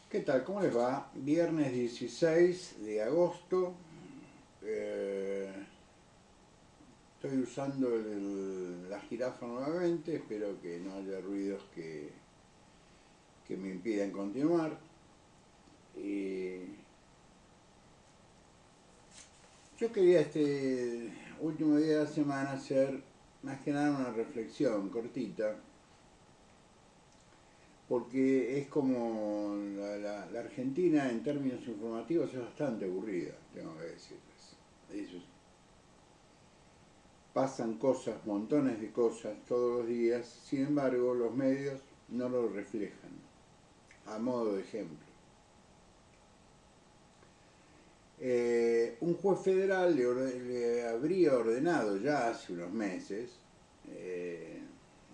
¿Qué tal? ¿Cómo les va? Viernes 16 de agosto. Eh, Estoy usando la jirafa nuevamente. Espero que no haya ruidos que me impidan continuar. Y yo quería este último día de la semana hacer más que nada una reflexión cortita, porque es como la Argentina en términos informativos es bastante aburrida, tengo que decirles. Eso pasan cosas, montones de cosas todos los días, sin embargo los medios no lo reflejan. A modo de ejemplo, un juez federal le habría ordenado ya hace unos meses, eh,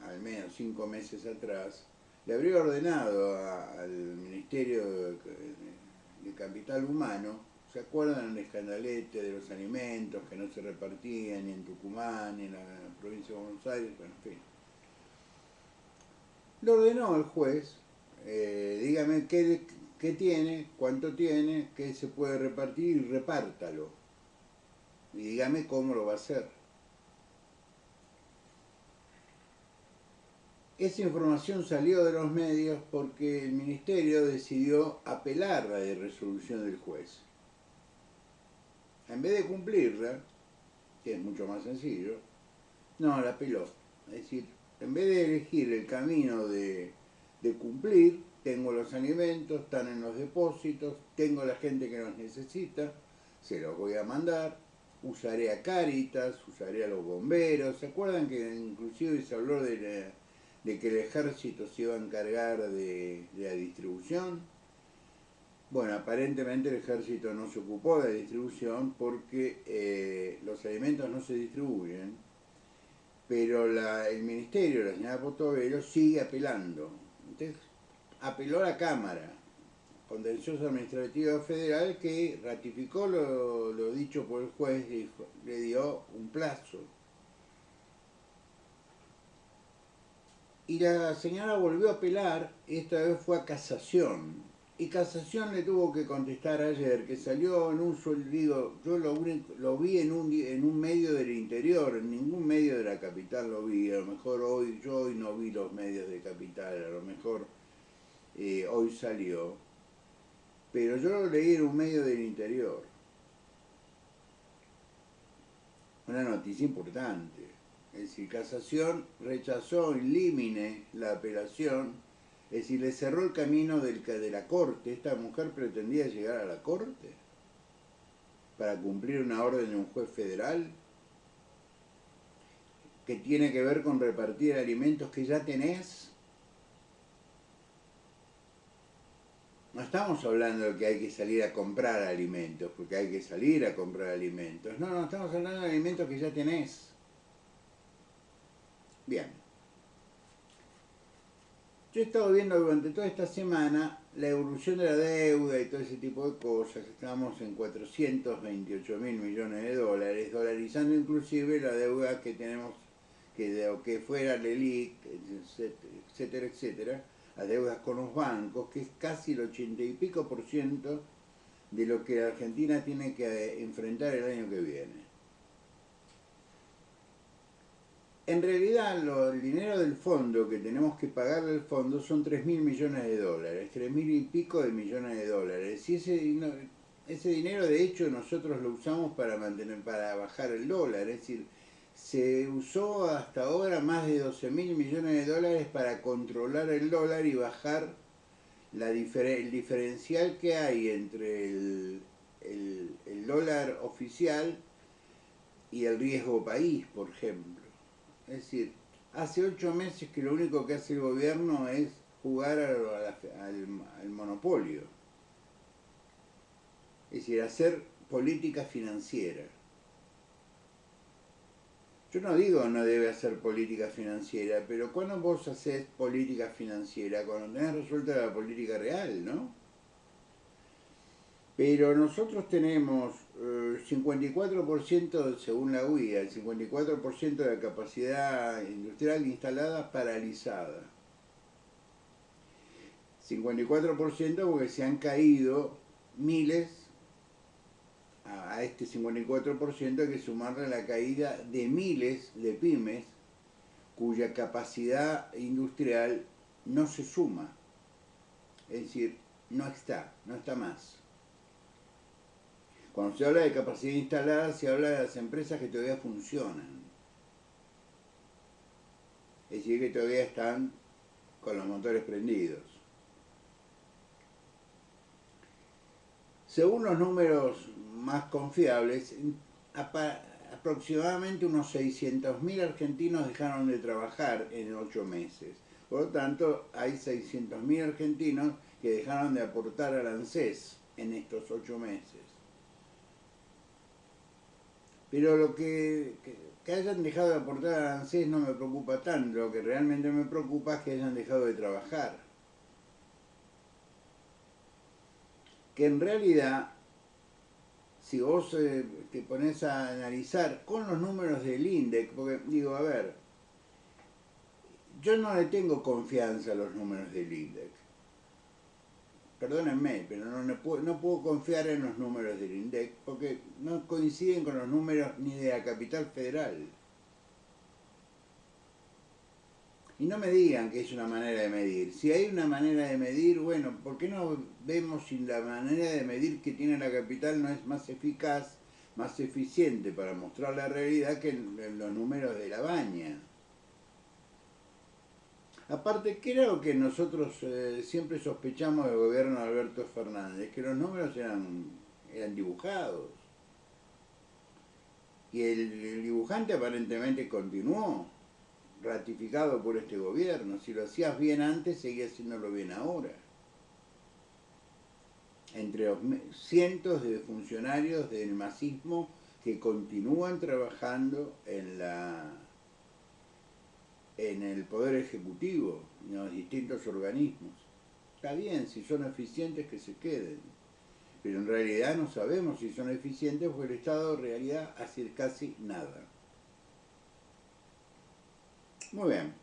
al menos 5 meses atrás, le habría ordenado al Ministerio de Capital Humano. ¿Se acuerdan el escandalete de los alimentos que no se repartían ni en Tucumán ni en la provincia de Buenos Aires? Bueno, en fin. Le ordenó el juez, dígame qué tiene, cuánto tiene, qué se puede repartir y repártalo. Y dígame cómo lo va a hacer. Esa información salió de los medios porque el ministerio decidió apelar la resolución del juez. En vez de cumplirla, que es mucho más sencillo, no, la apeló. Es decir, en vez de elegir el camino de cumplir, tengo los alimentos, están en los depósitos, tengo la gente que los necesita, se los voy a mandar, usaré a Cáritas, usaré a los bomberos. ¿Se acuerdan que inclusive se habló de que el ejército se iba a encargar de la distribución? Bueno, aparentemente el ejército no se ocupó de la distribución porque los alimentos no se distribuyen, pero el ministerio, la señora Portobello, sigue apelando. Entonces, apeló a la Cámara Contencioso Administrativa Federal, que ratificó lo dicho por el juez y le dio un plazo. Y la señora volvió a apelar, esta vez fue a casación. Y casación le tuvo que contestar ayer, que salió en un digo, yo lo vi en un medio del interior, en ningún medio de la capital lo vi. A lo mejor yo hoy no vi los medios de capital, a lo mejor hoy salió. Pero yo lo leí en un medio del interior. Una noticia importante. Es decir, casación rechazó in limine la apelación. Es decir, le cerró el camino de la corte. Esta mujer pretendía llegar a la corte para cumplir una orden de un juez federal que tiene que ver con repartir alimentos que ya tenés. No estamos hablando de que hay que salir a comprar alimentos, porque hay que salir a comprar alimentos. No, no, estamos hablando de alimentos que ya tenés. Bien. Yo he estado viendo durante toda esta semana la evolución de la deuda y todo ese tipo de cosas. Estamos en 428 mil millones de dólares, dolarizando inclusive la deuda que tenemos, que fuera el ELIC, etcétera, etcétera, las deudas con los bancos, que es casi el 80 y pico por ciento de lo que la Argentina tiene que enfrentar el año que viene. En realidad el dinero del fondo que tenemos que pagarle al fondo son 3 mil millones de dólares, 3 mil y pico de millones de dólares. Y ese dinero de hecho nosotros lo usamos para bajar el dólar, es decir, se usó hasta ahora más de 12 mil millones de dólares para controlar el dólar y bajar el diferencial que hay entre el dólar oficial y el riesgo país, por ejemplo. Es decir, hace 8 meses que lo único que hace el gobierno es jugar al monopolio. Es decir, hacer política financiera. Yo no digo no debe hacer política financiera, pero cuando vos haces política financiera, cuando tenés resuelta la política real, ¿no? Pero nosotros tenemos 54%, según la UIA, el 54% de la capacidad industrial instalada paralizada. 54% porque se han caído miles. A este 54% hay que sumarle la caída de miles de pymes cuya capacidad industrial no se suma. Es decir, no está más. Cuando se habla de capacidad instalada, se habla de las empresas que todavía funcionan. Es decir, que todavía están con los motores prendidos. Según los números más confiables, aproximadamente unos 600.000 argentinos dejaron de trabajar en 8 meses. Por lo tanto, hay 600.000 argentinos que dejaron de aportar al ANSES en estos 8 meses. Pero lo que hayan dejado de aportar al ANSES no me preocupa tanto. Lo que realmente me preocupa es que hayan dejado de trabajar. Que en realidad, si vos te pones a analizar con los números del INDEC, porque digo, a ver, yo no le tengo confianza a los números del INDEC. Perdónenme, pero no puedo confiar en los números del INDEC porque no coinciden con los números ni de la capital federal. Y no me digan que es una manera de medir. Si hay una manera de medir, bueno, ¿por qué no vemos si la manera de medir que tiene la capital no es más eficaz, más eficiente para mostrar la realidad que en los números de la baña? Aparte, creo que nosotros siempre sospechamos del gobierno de Alberto Fernández, que los números eran dibujados. Y el dibujante aparentemente continuó, ratificado por este gobierno. Si lo hacías bien antes, seguía haciéndolo bien ahora. Entre los cientos de funcionarios del masismo que continúan trabajando en el Poder Ejecutivo, en los distintos organismos. Está bien, si son eficientes que se queden, pero en realidad no sabemos si son eficientes porque el Estado en realidad hace casi nada. Muy bien.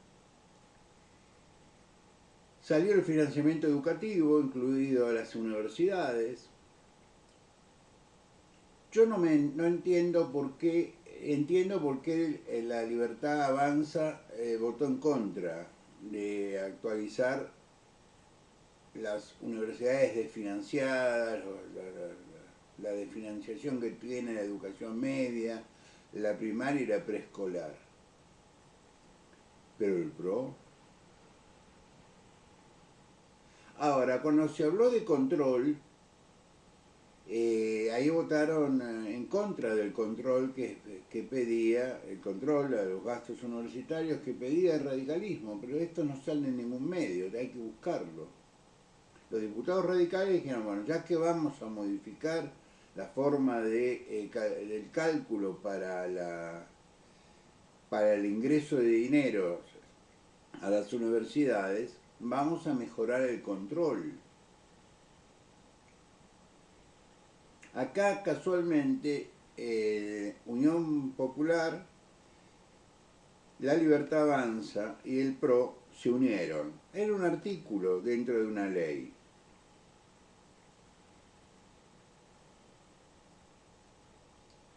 Salió el financiamiento educativo, incluido a las universidades. Yo no entiendo por qué. Entiendo por qué la Libertad Avanza votó en contra de actualizar las universidades desfinanciadas, la desfinanciación que tiene la educación media, la primaria y la preescolar. Pero el PRO. Ahora, cuando se habló de control, ahí votaron en contra del control que pedía, el control a los gastos universitarios que pedía el radicalismo, pero esto no sale en ningún medio, hay que buscarlo. Los diputados radicales dijeron, bueno, ya que vamos a modificar la forma del cálculo para el ingreso de dinero a las universidades, vamos a mejorar el control. Acá casualmente Unión Popular, La Libertad Avanza y el PRO se unieron. Era un artículo dentro de una ley.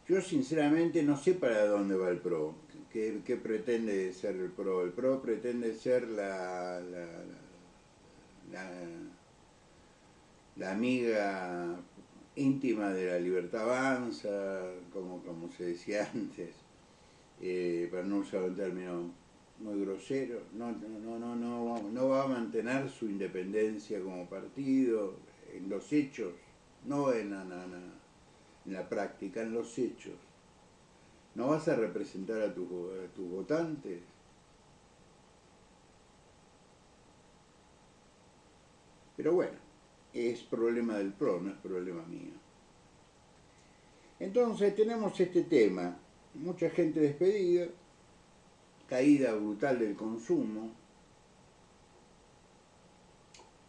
Yo sinceramente no sé para dónde va el PRO. ¿Qué pretende ser el PRO? El PRO pretende ser la amiga íntima de La Libertad Avanza, como se decía antes, para no usar un término muy grosero. No va a mantener su independencia como partido en los hechos, no en la práctica, en los hechos. ¿No vas a representar a tus votantes? Pero bueno, es problema del PRO, no es problema mío. Entonces tenemos este tema, mucha gente despedida, caída brutal del consumo,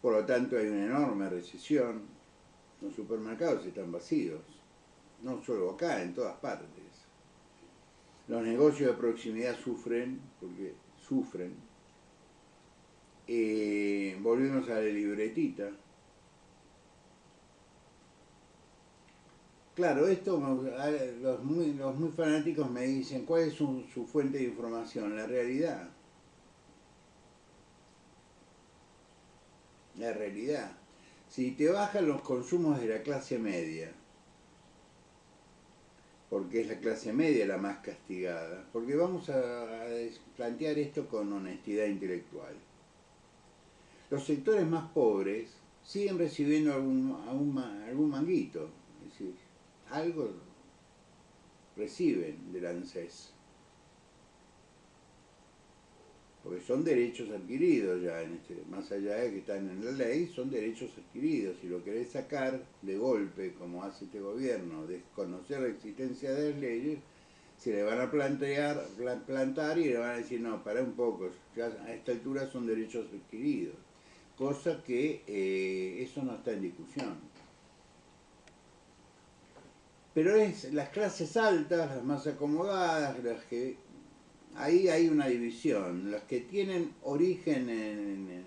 por lo tanto hay una enorme recesión, los supermercados están vacíos, no solo acá, en todas partes. Los negocios de proximidad sufren, porque sufren. volvimos a la libretita. Claro, esto los muy fanáticos me dicen, ¿cuál es su fuente de información? La realidad. La realidad. Si te bajan los consumos de la clase media, porque es la clase media la más castigada, porque vamos a plantear esto con honestidad intelectual. Los sectores más pobres siguen recibiendo algún manguito, es decir, algo reciben del ANSES, porque son derechos adquiridos ya, más allá de que están en la ley, son derechos adquiridos. Si lo querés sacar de golpe, como hace este gobierno, desconocer la existencia de las leyes, se le van a plantar y le van a decir, no, para un poco, ya a esta altura son derechos adquiridos, cosa que eso no está en discusión. Pero es las clases altas, las más acomodadas, las que ahí hay una división. Las que tienen origen en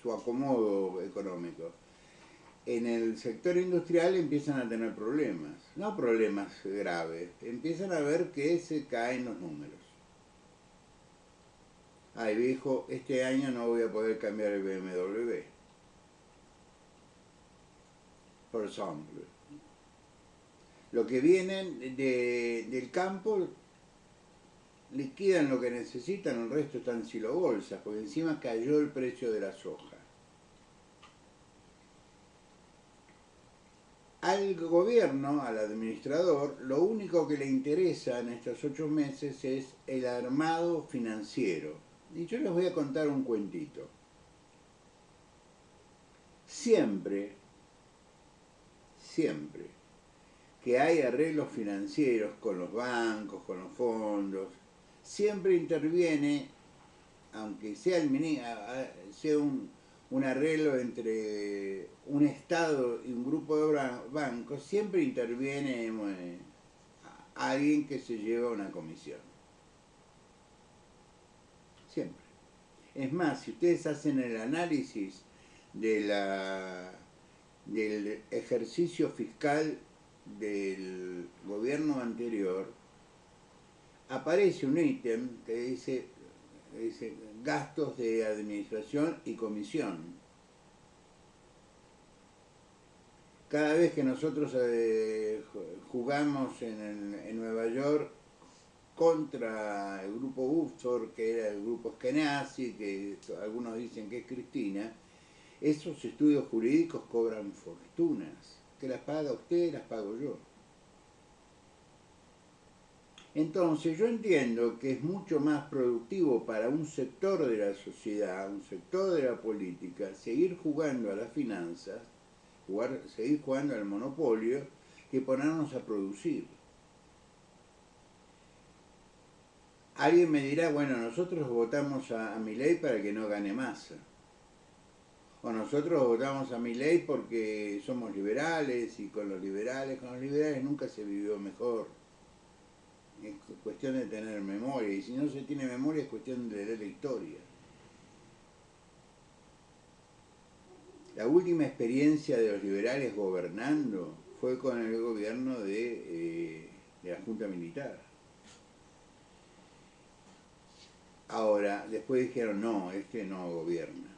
su acomodo económico en el sector industrial empiezan a tener problemas. No problemas graves, empiezan a ver que se caen los números. Ay, viejo, este año no voy a poder cambiar el BMW. Por ejemplo. Lo que vienen del campo liquidan lo que necesitan, el resto están silobolsas, porque encima cayó el precio de la soja. Al gobierno, al administrador, lo único que le interesa en estos 8 meses es el armado financiero. Y yo les voy a contar un cuentito. Siempre que hay arreglos financieros con los bancos, con los fondos, siempre interviene, aunque sea, sea un arreglo entre un Estado y un grupo de bancos, siempre interviene alguien que se lleva una comisión. Siempre. Es más, si ustedes hacen el análisis del ejercicio fiscal del gobierno anterior, aparece un ítem que dice gastos de administración y comisión. Cada vez que nosotros jugamos en Nueva York contra el grupo Buftor, que era el grupo Skenazi, que algunos dicen que es Cristina, esos estudios jurídicos cobran fortunas. Que las paga usted, las pago yo. Entonces yo entiendo que es mucho más productivo para un sector de la sociedad, un sector de la política, seguir jugando a las finanzas, seguir jugando al monopolio, que ponernos a producir. Alguien me dirá, bueno, nosotros votamos a Milei para que no gane Massa. O nosotros votamos a Milei porque somos liberales y con los liberales nunca se vivió mejor. Es cuestión de tener memoria, y si no se tiene memoria es cuestión de leer la historia. La última experiencia de los liberales gobernando fue con el gobierno de la Junta Militar. Ahora, después dijeron, no, este no gobierna.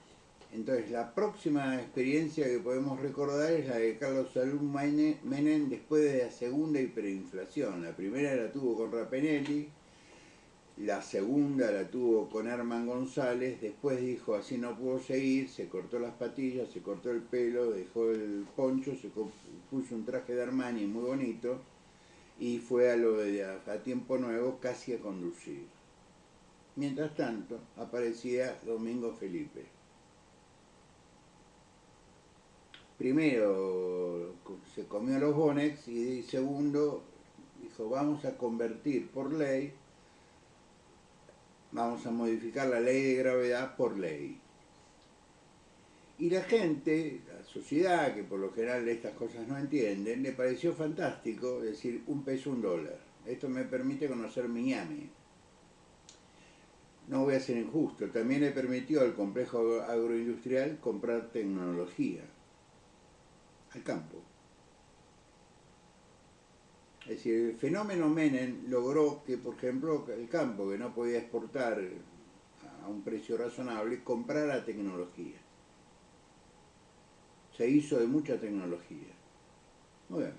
Entonces, la próxima experiencia que podemos recordar es la de Carlos Saúl Menem después de la segunda hiperinflación. La primera la tuvo con Rapenelli, la segunda la tuvo con Herman González, después dijo, así no puedo seguir, se cortó las patillas, se cortó el pelo, dejó el poncho, se puso un traje de Armani muy bonito y fue a tiempo nuevo casi a conducir. Mientras tanto, aparecía Domingo Felipe. Primero se comió los Bonex y segundo dijo, vamos a convertir por ley, vamos a modificar la ley de gravedad por ley. Y la gente, la sociedad, que por lo general estas cosas no entienden, le pareció fantástico decir $1 $1. Esto me permite conocer Miami. no voy a ser injusto, también le permitió al complejo agroindustrial comprar tecnología al campo. Es decir, el fenómeno Menem logró que, por ejemplo, el campo, que no podía exportar a un precio razonable, comprara tecnología. Se hizo de mucha tecnología. Muy bien.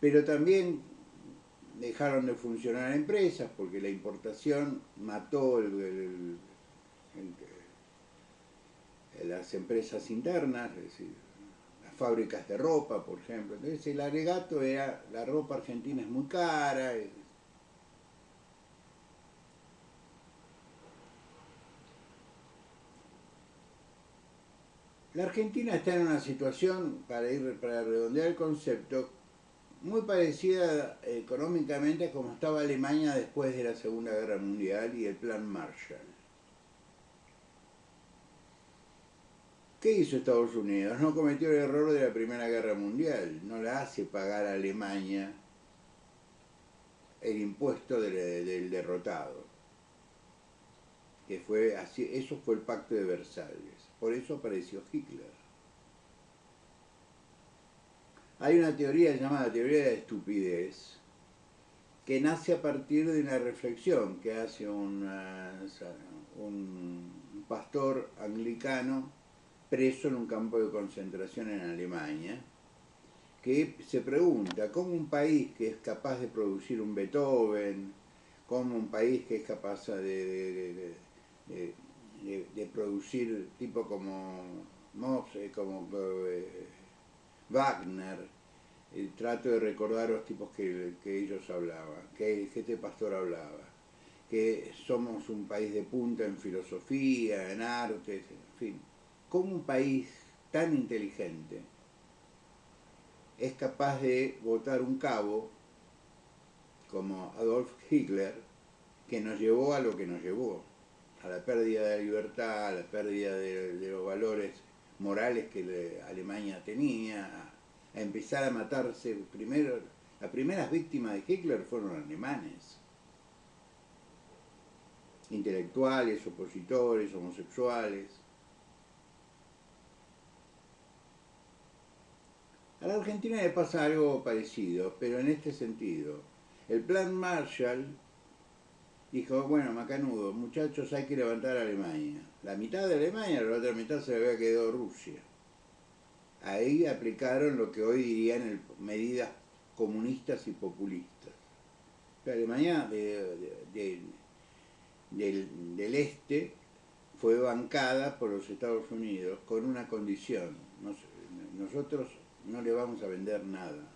Pero también dejaron de funcionar empresas porque la importación mató las empresas internas, es decir, las fábricas de ropa, por ejemplo. Entonces el alegato era, la ropa argentina es muy cara. La Argentina está en una situación, para redondear el concepto, muy parecida económicamente a como estaba Alemania después de la Segunda Guerra Mundial y el Plan Marshall. ¿Qué hizo Estados Unidos? No cometió el error de la Primera Guerra Mundial, no la hace pagar a Alemania el impuesto del derrotado, que fue así, eso fue el Pacto de Versalles, por eso apareció Hitler. Hay una teoría llamada teoría de la estupidez, que nace a partir de una reflexión que hace un pastor anglicano preso en un campo de concentración en Alemania, que se pregunta cómo un país que es capaz de producir un Beethoven, cómo un país que es capaz de producir tipo como Mozart, como Wagner, trato de recordar los tipos que ellos hablaban, que este pastor hablaba, que somos un país de punta en filosofía, en artes, en fin. ¿Cómo un país tan inteligente es capaz de botar un cabo como Adolf Hitler, que nos llevó a lo que nos llevó, a la pérdida de la libertad, a la pérdida de los valores morales que Alemania tenía, a empezar a matarse? Primero, las primeras víctimas de Hitler fueron alemanes, intelectuales, opositores, homosexuales. A la Argentina le pasa algo parecido, pero en este sentido. El plan Marshall dijo, bueno, macanudo, muchachos, hay que levantar a Alemania. La mitad de Alemania, la otra mitad se había quedado Rusia. Ahí aplicaron lo que hoy dirían medidas comunistas y populistas. La Alemania del este fue bancada por los Estados Unidos con una condición: nosotros no le vamos a vender nada.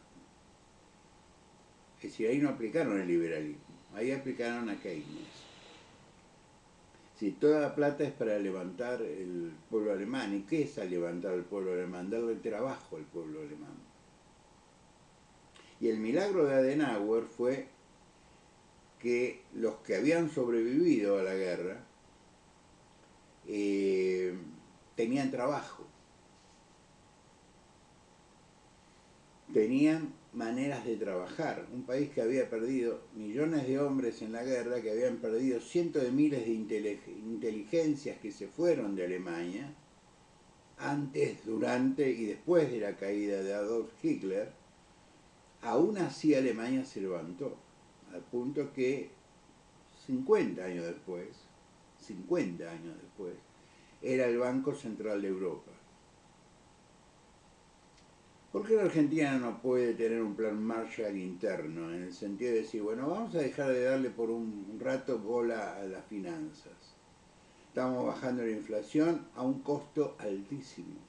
Es decir, ahí no aplicaron el liberalismo, ahí aplicaron a Keynes. Si toda la plata es para levantar el pueblo alemán. ¿Y qué es levantar al pueblo alemán? Darle trabajo al pueblo alemán. Y el milagro de Adenauer fue que los que habían sobrevivido a la guerra tenían trabajo, tenían maneras de trabajar. Un país que había perdido millones de hombres en la guerra, que habían perdido cientos de miles de inteligencias que se fueron de Alemania, antes, durante y después de la caída de Adolf Hitler. Aún así Alemania se levantó, al punto que 50 años después, era el Banco Central de Europa. ¿Por qué la Argentina no puede tener un plan Marshall interno? En el sentido de decir, bueno, vamos a dejar de darle por un rato bola a las finanzas. Estamos bajando la inflación a un costo altísimo.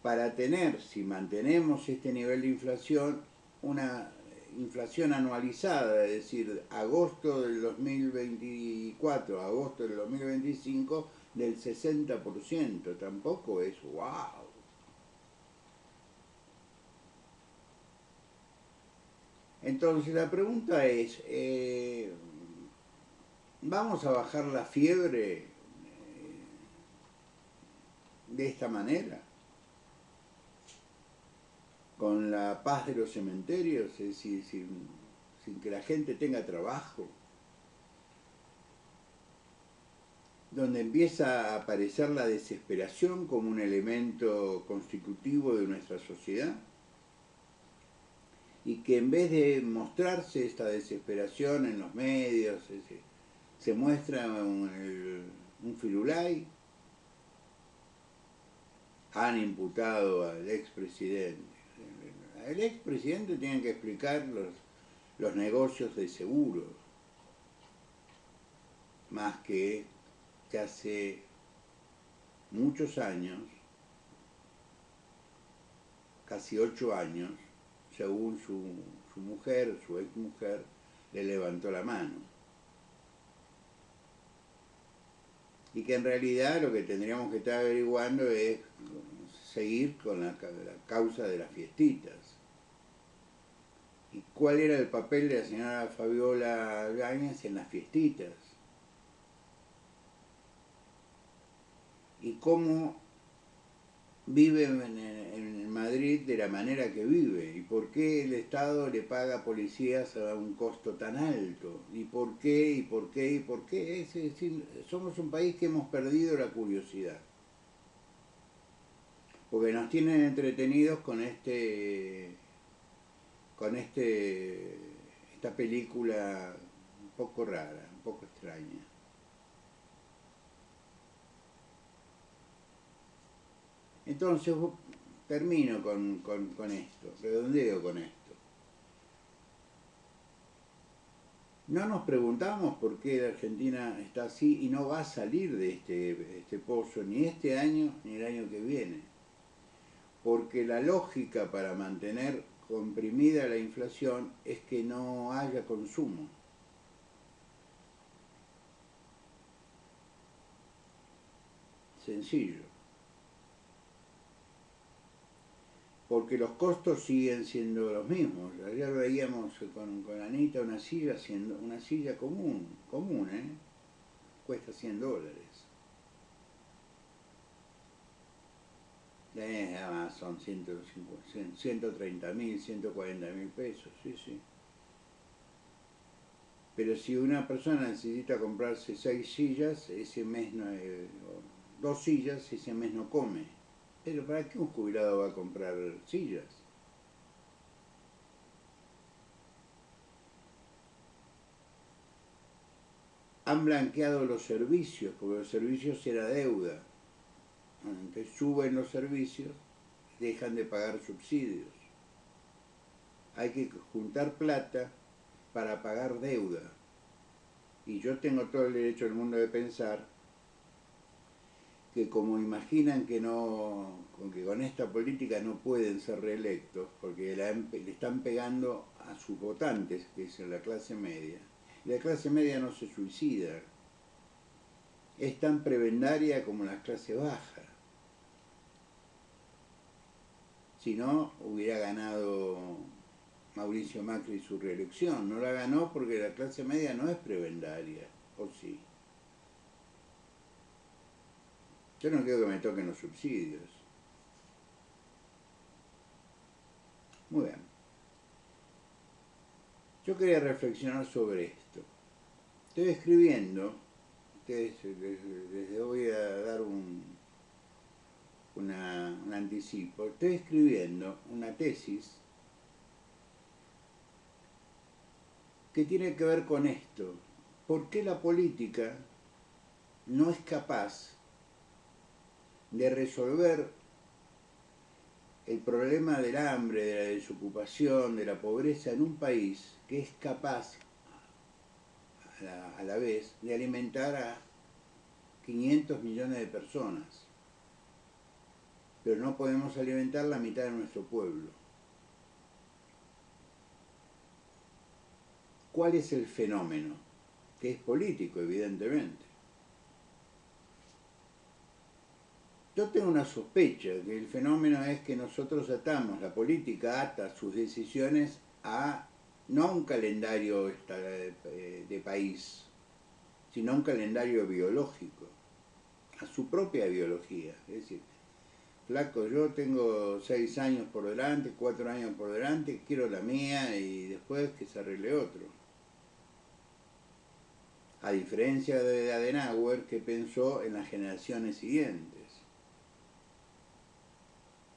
Para tener, si mantenemos este nivel de inflación, una inflación anualizada, es decir, agosto del 2024 a agosto del 2025, del 60%, tampoco es wow. Entonces la pregunta es, ¿vamos a bajar la fiebre de esta manera? Con la paz de los cementerios, es decir, sin que la gente tenga trabajo. donde empieza a aparecer la desesperación como un elemento constitutivo de nuestra sociedad, y que en vez de mostrarse esta desesperación en los medios, se muestra un firulai. Han imputado al expresidente. Al expresidente tienen que explicar los negocios de seguros, más que hace muchos años, casi 8 años, según su mujer, su exmujer, le levantó la mano. Y que en realidad lo que tendríamos que estar averiguando es seguir con la causa de las fiestitas. ¿Y cuál era el papel de la señora Fabiola Yáñez en las fiestitas? Y cómo vive en Madrid de la manera que vive, y por qué el Estado le paga policías a un costo tan alto, y por qué. Es decir, somos un país que hemos perdido la curiosidad, porque nos tienen entretenidos con esta película un poco rara, un poco extraña. Entonces termino con esto, redondeo con esto. No nos preguntamos por qué la Argentina está así y no va a salir de este pozo ni este año ni el año que viene. Porque la lógica para mantener comprimida la inflación es que no haya consumo. Sencillo. Porque los costos siguen siendo los mismos. Ayer veíamos con Anita una silla común, cuesta $100. Son 130.000, 140.000 pesos, sí. Pero si una persona necesita comprarse 6 sillas, ese mes no, 2 sillas, ese mes no come. Pero ¿para qué un jubilado va a comprar sillas? Han blanqueado los servicios, porque los servicios era deuda. Entonces suben los servicios, dejan de pagar subsidios. Hay que juntar plata para pagar deuda. Y yo tengo todo el derecho del mundo de pensar que como imaginan que con esta política no pueden ser reelectos, porque le están pegando a sus votantes, que es la clase media. La clase media no se suicida, es tan prebendaria como la clase baja. Si no, hubiera ganado Mauricio Macri su reelección. No la ganó porque la clase media no es prebendaria, ¿o sí? Yo no quiero que me toquen los subsidios. Muy bien. Yo quería reflexionar sobre esto. Estoy escribiendo, les voy a dar un anticipo. Estoy escribiendo una tesis que tiene que ver con esto. ¿Por qué la política no es capaz de resolver el problema del hambre, de la desocupación, de la pobreza en un país que es capaz a la vez de alimentar a 500 millones de personas? Pero no podemos alimentar la mitad de nuestro pueblo. ¿Cuál es el fenómeno? Que es político, evidentemente. Yo tengo una sospecha, que el fenómeno es que nosotros la política ata sus decisiones no a un calendario de país, sino a un calendario biológico, a su propia biología. Es decir, flaco, yo tengo 6 años por delante, 4 años por delante, quiero la mía y después que se arregle otro. A diferencia de Adenauer, que pensó en las generaciones siguientes.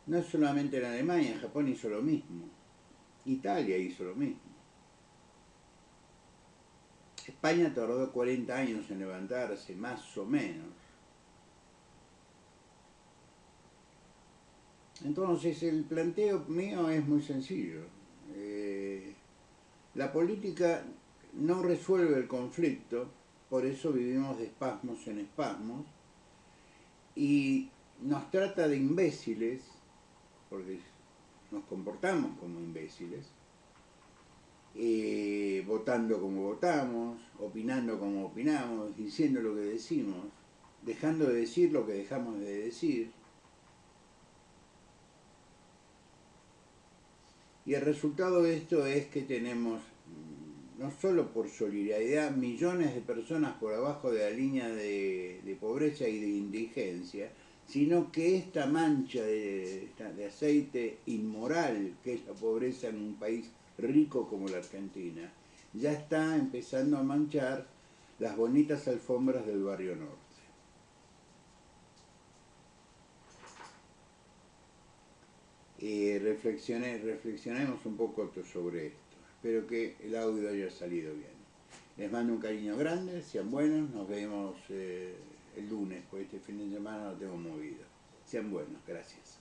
No solamente en Alemania, Japón hizo lo mismo. Italia hizo lo mismo. España tardó 40 años en levantarse, más o menos. Entonces el planteo mío es muy sencillo. La política no resuelve el conflicto, por eso vivimos de espasmos en espasmos, y nos trata de imbéciles, porque nos comportamos como imbéciles, votando como votamos, opinando como opinamos, diciendo lo que decimos, dejando de decir lo que dejamos de decir. Y el resultado de esto es que tenemos, no solo por solidaridad, millones de personas por abajo de la línea de pobreza y de indigencia, sino que esta mancha de aceite inmoral, que es la pobreza en un país rico como la Argentina, ya está empezando a manchar las bonitas alfombras del barrio norte. Reflexionemos un poco sobre esto. Espero que el audio haya salido bien. Les mando un cariño grande, sean buenos, nos vemos el lunes, pues este fin de semana lo tengo movido. Sean buenos, gracias.